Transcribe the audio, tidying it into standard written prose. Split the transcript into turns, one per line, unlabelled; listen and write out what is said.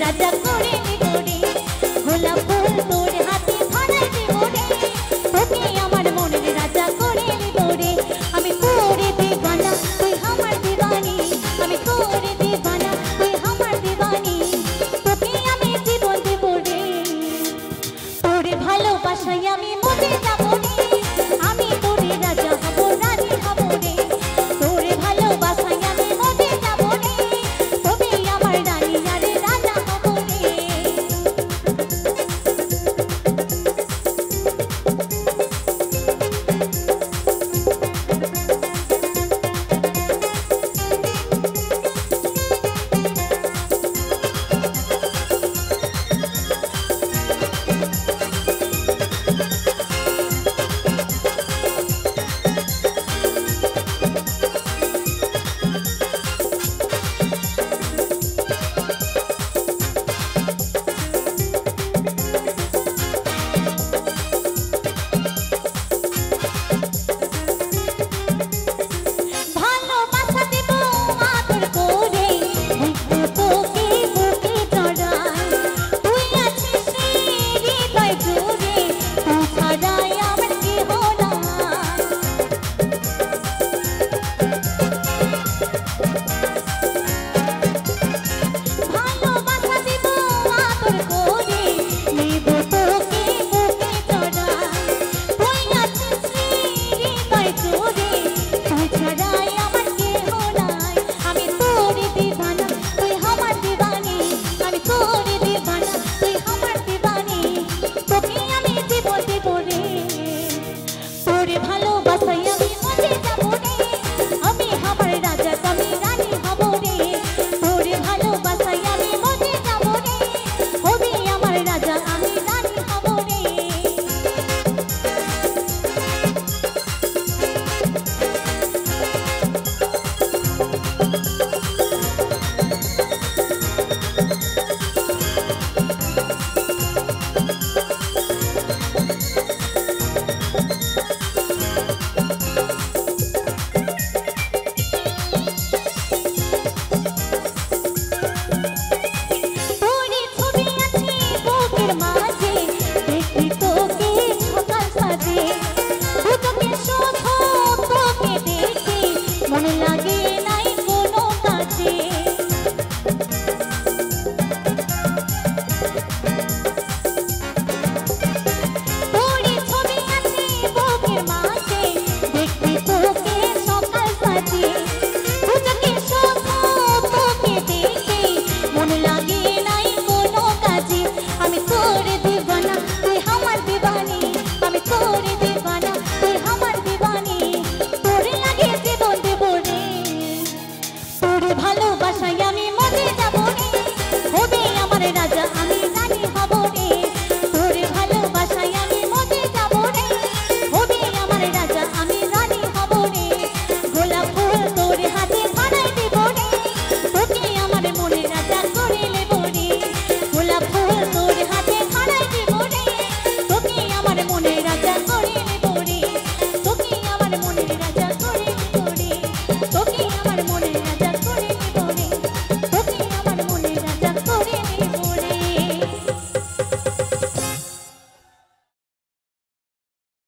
রাজা করে দিব রে গোলাপ ফুল তোর হাতে ধরাই দিব রে তোকে আমার মনের রাজা করে দিব রে আমি করে দিবানা তুই আমার দিবানি আমি করে দিবানা তুই আমার দিবানি তোকে আমি জীবন দেব রে তোর ভালোবাসায় আমি মরে যাব রে আমি তোরে রাজা হব রানী হব রে তোর ভালোবাসায় আমি মরে যাব রে তবে আমার রানী আর রাজা হব রে ভালোবাসায় আমি মরে যাব রে হবে আমার রাজা